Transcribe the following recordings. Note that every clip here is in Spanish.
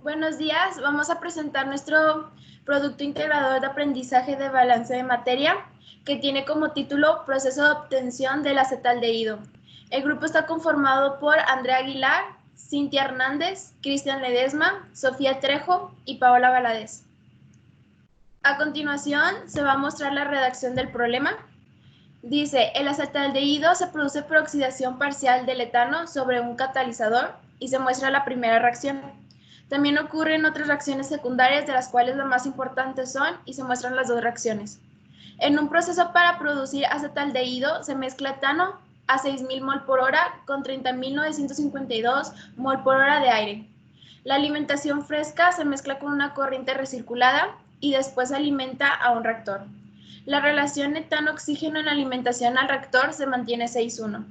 Buenos días, vamos a presentar nuestro producto integrador de aprendizaje de balance de materia, que tiene como título Proceso de obtención del acetaldehído. El grupo está conformado por Andrea Aguilar, Cintia Hernández, Cristian Ledesma, Sofía Trejo y Paola Valadez. A continuación se va a mostrar la redacción del problema. Dice, el acetaldehído se produce por oxidación parcial del etano sobre un catalizador y se muestra la primera reacción. También ocurren otras reacciones secundarias, de las cuales las más importantes son, y se muestran las dos reacciones. En un proceso para producir acetaldehído se mezcla etano a 6.000 mol por hora con 30.952 mol por hora de aire. La alimentación fresca se mezcla con una corriente recirculada y después se alimenta a un reactor. La relación etano-oxígeno en alimentación al reactor se mantiene 6:1.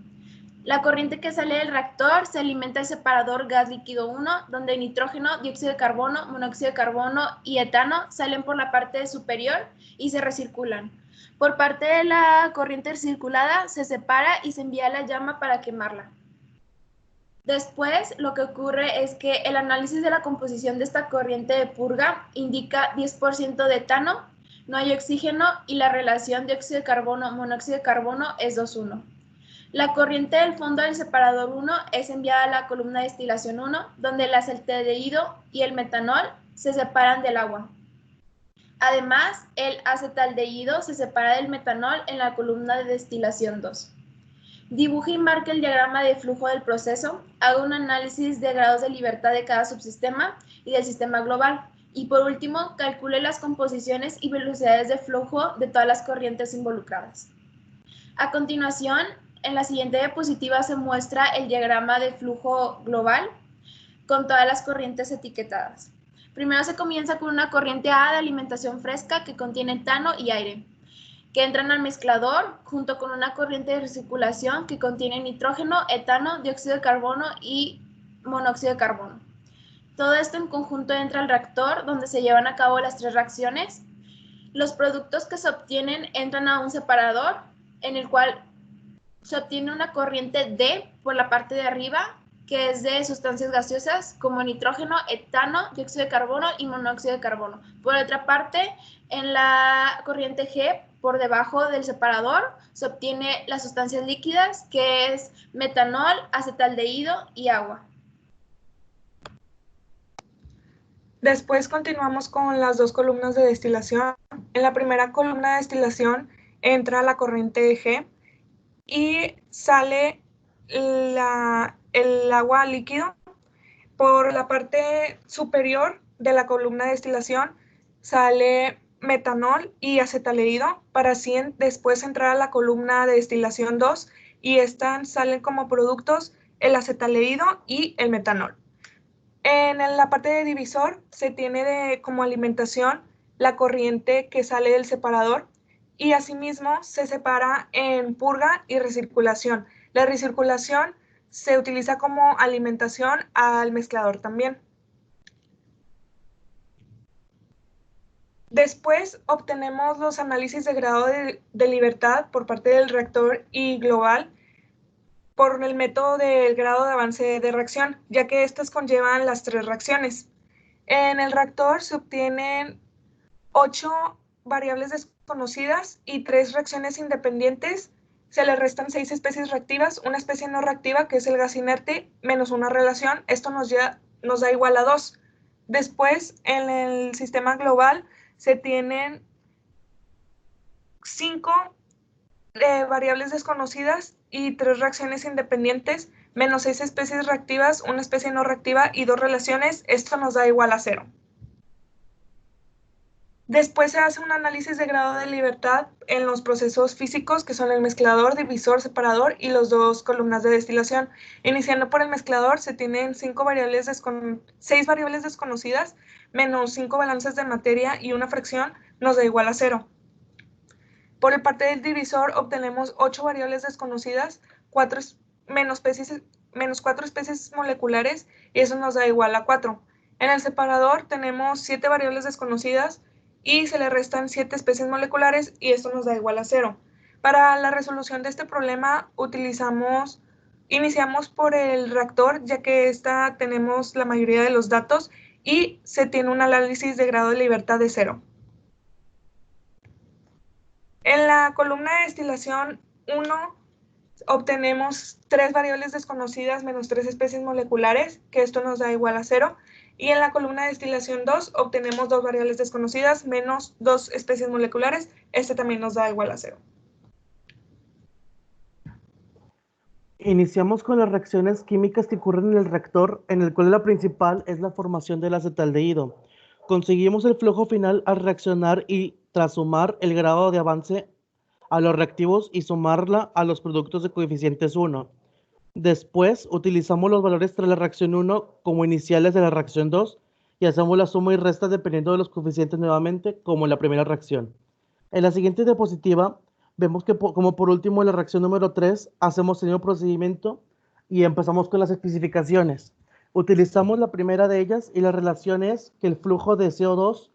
La corriente que sale del reactor se alimenta el separador gas líquido 1, donde nitrógeno, dióxido de carbono, monóxido de carbono y etano salen por la parte superior y se recirculan. Por parte de la corriente recirculada se separa y se envía a la llama para quemarla. Después, lo que ocurre es que el análisis de la composición de esta corriente de purga indica 10% de etano, no hay oxígeno y la relación dióxido de carbono-monóxido de carbono es 2:1. La corriente del fondo del separador 1 es enviada a la columna de destilación 1, donde el acetaldehído y el metanol se separan del agua. Además, el acetaldehído se separa del metanol en la columna de destilación 2. Dibuje y marque el diagrama de flujo del proceso, haga un análisis de grados de libertad de cada subsistema y del sistema global. Y por último, calcule las composiciones y velocidades de flujo de todas las corrientes involucradas. A continuación, en la siguiente diapositiva se muestra el diagrama de flujo global con todas las corrientes etiquetadas. Primero se comienza con una corriente A de alimentación fresca que contiene etano y aire, que entran al mezclador junto con una corriente de recirculación que contiene nitrógeno, etano, dióxido de carbono y monóxido de carbono. Todo esto en conjunto entra al reactor, donde se llevan a cabo las tres reacciones. Los productos que se obtienen entran a un separador, en el cual se obtiene una corriente D por la parte de arriba, que es de sustancias gaseosas como nitrógeno, etano, dióxido de carbono y monóxido de carbono. Por otra parte, en la corriente G, por debajo del separador, se obtiene las sustancias líquidas, que es metanol, acetaldehído y agua. Después continuamos con las dos columnas de destilación. En la primera columna de destilación entra la corriente G y sale el agua líquido. Por la parte superior de la columna de destilación sale metanol y acetaldehído para así después entrar a la columna de destilación 2 y estas salen como productos el acetaldehído y el metanol. En la parte de divisor se tiene como alimentación la corriente que sale del separador y asimismo se separa en purga y recirculación. La recirculación se utiliza como alimentación al mezclador también. Después obtenemos los análisis de grado de libertad por parte del reactor y global por el método del grado de avance de reacción, ya que estas conllevan las tres reacciones. En el reactor se obtienen 8 variables desconocidas y 3 reacciones independientes. Se le restan 6 especies reactivas, una especie no reactiva, que es el gas inerte, menos una relación. Esto nos da igual a 2. Después, en el sistema global, se tienen 5 variables desconocidas y 3 reacciones independientes, menos 6 especies reactivas, una especie no reactiva y 2 relaciones. Esto nos da igual a 0. Después se hace un análisis de grado de libertad en los procesos físicos, que son el mezclador, divisor, separador y las dos columnas de destilación. Iniciando por el mezclador, se tienen 6 variables desconocidas, menos 5 balances de materia y una fracción, nos da igual a 0. Por el parte del divisor obtenemos 8 variables desconocidas, menos 4 especies moleculares, y eso nos da igual a 4. En el separador tenemos 7 variables desconocidas y se le restan 7 especies moleculares, y esto nos da igual a 0. Para la resolución de este problema iniciamos por el reactor, ya que tenemos la mayoría de los datos, y se tiene un análisis de grado de libertad de 0. En la columna de destilación 1 obtenemos 3 variables desconocidas menos 3 especies moleculares, que esto nos da igual a 0. Y en la columna de destilación 2 obtenemos 2 variables desconocidas menos 2 especies moleculares, este también nos da igual a 0. Iniciamos con las reacciones químicas que ocurren en el reactor, en el cual la principal es la formación del acetaldehído. Conseguimos el flujo final al reaccionar y tras sumar el grado de avance a los reactivos y sumarla a los productos de coeficientes 1. Después utilizamos los valores tras la reacción 1 como iniciales de la reacción 2 y hacemos la suma y resta dependiendo de los coeficientes nuevamente como en la primera reacción. En la siguiente diapositiva vemos que como por último en la reacción número 3 hacemos el mismo procedimiento y empezamos con las especificaciones. Utilizamos la primera de ellas y la relación es que el flujo de CO2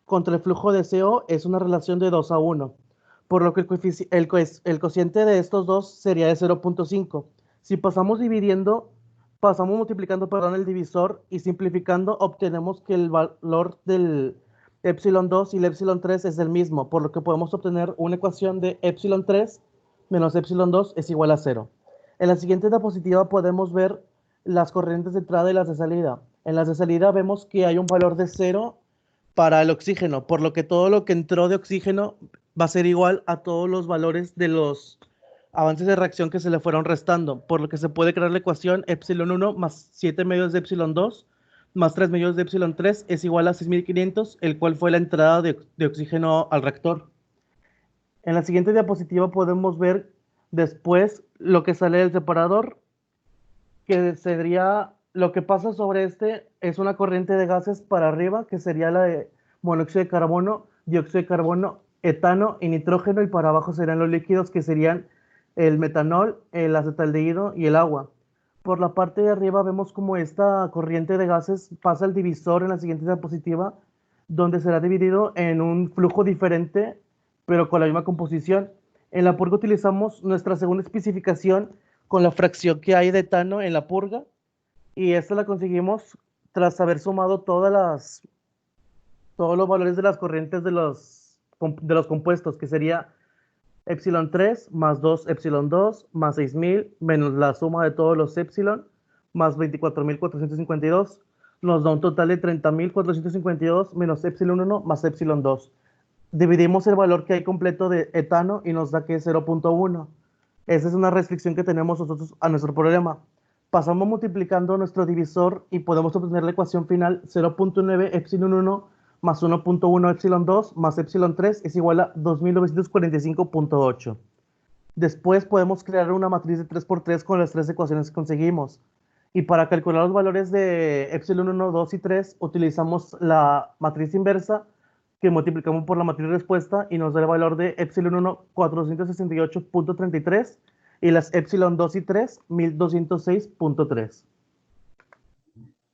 contra el flujo de CO es una relación de 2 a 1, por lo que el cociente de estos dos sería de 0.5. Si pasamos multiplicando el divisor y simplificando, obtenemos que el valor del epsilon 2 y el epsilon 3 es el mismo, por lo que podemos obtener una ecuación de epsilon 3 menos epsilon 2 es igual a 0. En la siguiente diapositiva podemos ver las corrientes de entrada y las de salida. En las de salida vemos que hay un valor de 0 para el oxígeno, por lo que todo lo que entró de oxígeno va a ser igual a todos los valores de los avances de reacción que se le fueron restando, por lo que se puede crear la ecuación epsilon 1 más 7 medios de epsilon 2 más 3 medios de epsilon 3 es igual a 6500, el cual fue la entrada de oxígeno al reactor. En la siguiente diapositiva podemos ver después lo que sale del separador, que sería lo que pasa sobre este es una corriente de gases para arriba, que sería la de monóxido de carbono, dióxido de carbono, etano y nitrógeno, y para abajo serían los líquidos, que serían el metanol, el acetaldehído y el agua. Por la parte de arriba vemos como esta corriente de gases pasa el divisor en la siguiente diapositiva, donde será dividido en un flujo diferente, pero con la misma composición. En la purga utilizamos nuestra segunda especificación con la fracción que hay de etano en la purga, y esta la conseguimos tras haber sumado todos los valores de las corrientes de los compuestos, que sería epsilon 3 más 2 epsilon 2 más 6000 menos la suma de todos los epsilon más 24.452 nos da un total de 30.452 menos epsilon 1 más epsilon 2. Dividimos el valor que hay completo de etano y nos da que es 0.1. Esa es una restricción que tenemos nosotros a nuestro problema. Pasamos multiplicando nuestro divisor y podemos obtener la ecuación final 0.9 epsilon 1 más 1.1 epsilon 2 más epsilon 3 es igual a 2945.8. Después podemos crear una matriz de 3×3 con las tres ecuaciones que conseguimos. Y para calcular los valores de epsilon 1, 2 y 3 utilizamos la matriz inversa, que multiplicamos por la matriz respuesta y nos da el valor de epsilon 1 468.33 y las epsilon 2 y 3 1206.3.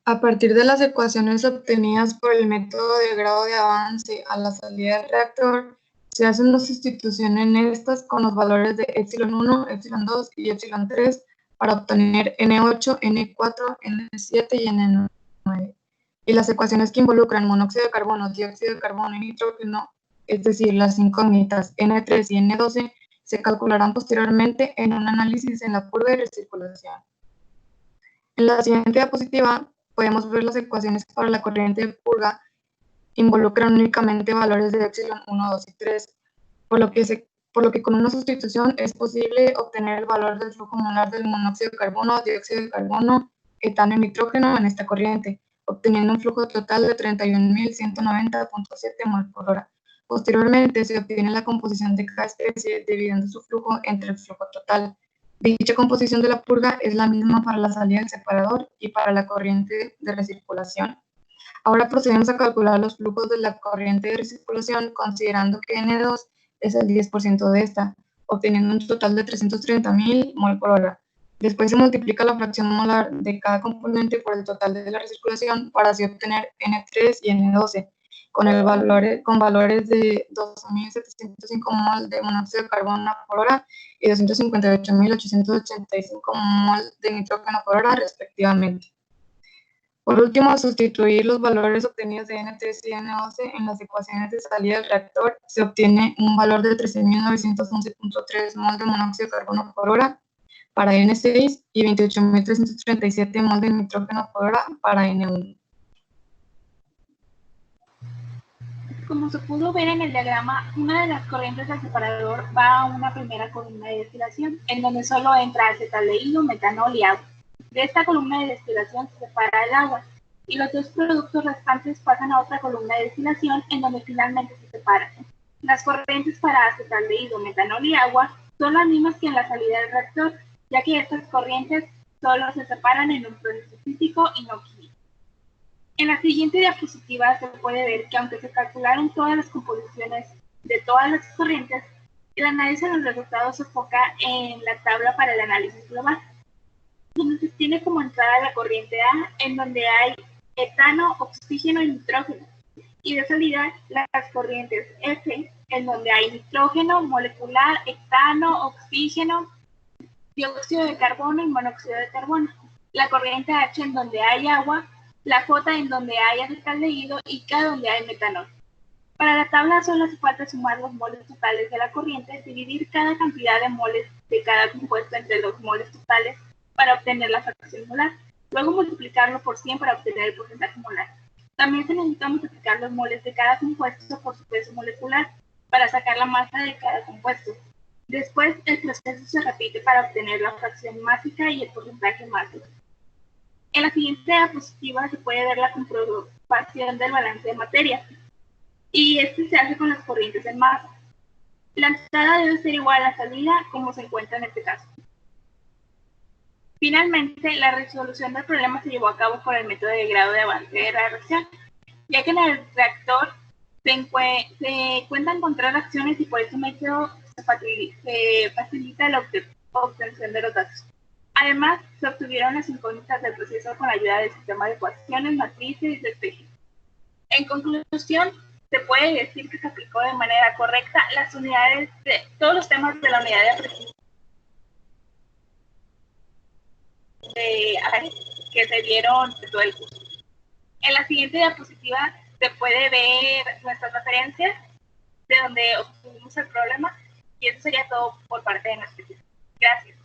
A partir de las ecuaciones obtenidas por el método de grado de avance a la salida del reactor, se hace una sustitución en estas con los valores de epsilon 1, epsilon 2 y epsilon 3 para obtener N8, N4, N7 y N9. Y las ecuaciones que involucran monóxido de carbono, dióxido de carbono y nitrógeno, es decir, las incógnitas N3 y N12, se calcularán posteriormente en un análisis en la curva de recirculación. En la siguiente diapositiva podemos ver las ecuaciones para la corriente de purga involucran únicamente valores de epsilon 1, 2 y 3, por lo que con una sustitución es posible obtener el valor del flujo molar del monóxido de carbono, dióxido de carbono, etano y nitrógeno en esta corriente, obteniendo un flujo total de 31.190.7 mol por hora. Posteriormente se obtiene la composición de cada especie dividiendo su flujo entre el flujo total. Dicha composición de la purga es la misma para la salida del separador y para la corriente de recirculación. Ahora procedemos a calcular los flujos de la corriente de recirculación considerando que N2 es el 10% de esta, obteniendo un total de 330.000 mol por hora. Después se multiplica la fracción molar de cada componente por el total de la recirculación para así obtener N3 y N12, con valores de 12.705 mol de monóxido de carbono por hora y 258.885 mol de nitrógeno por hora, respectivamente. Por último, sustituir los valores obtenidos de N3 y N12 en las ecuaciones de salida del reactor, se obtiene un valor de 13.911.3 mol de monóxido de carbono por hora para N6 y 28.337 mol de nitrógeno por hora para N1. Como se pudo ver en el diagrama, una de las corrientes del separador va a una primera columna de destilación, en donde solo entra acetaldehído, metanol y agua. De esta columna de destilación se separa el agua, y los dos productos restantes pasan a otra columna de destilación, en donde finalmente se separan. Las corrientes para acetaldehído, metanol y agua son las mismas que en la salida del reactor, ya que estas corrientes solo se separan en un proceso físico y no químico. En la siguiente diapositiva se puede ver que aunque se calcularon todas las composiciones de todas las corrientes, el análisis de los resultados se enfoca en la tabla para el análisis global, donde se tiene como entrada la corriente A, en donde hay etano, oxígeno y nitrógeno, y de salida las corrientes F, en donde hay nitrógeno, molecular, etano, oxígeno, dióxido de carbono y monóxido de carbono. La corriente H, en donde hay agua, la J, en donde hay acetaldehído, y K, donde hay metanol. Para la tabla solo hace falta sumar los moles totales de la corriente, dividir cada cantidad de moles de cada compuesto entre los moles totales para obtener la fracción molar, luego multiplicarlo por 100 para obtener el porcentaje molar. También se necesita multiplicar los moles de cada compuesto por su peso molecular para sacar la masa de cada compuesto. Después, el proceso se repite para obtener la fracción másica y el porcentaje másico. En la siguiente diapositiva se puede ver la comprobación del balance de materia, y este se hace con las corrientes en masa. La entrada debe ser igual a la salida, como se encuentra en este caso. Finalmente, la resolución del problema se llevó a cabo por el método de grado de avance de la reacción, ya que en el reactor se cuentan con 3 reacciones y por ese método se facilita la obtención de los datos. Además, se obtuvieron las incógnitas del proceso con la ayuda del sistema de ecuaciones, matrices y despejes. En conclusión, se puede decir que se aplicó de manera correcta las unidades de todos los temas de la unidad de aprendizaje que se dieron de todo el curso. En la siguiente diapositiva se puede ver nuestras referencias de donde obtuvimos el problema, y eso sería todo por parte de nuestro equipo. Gracias.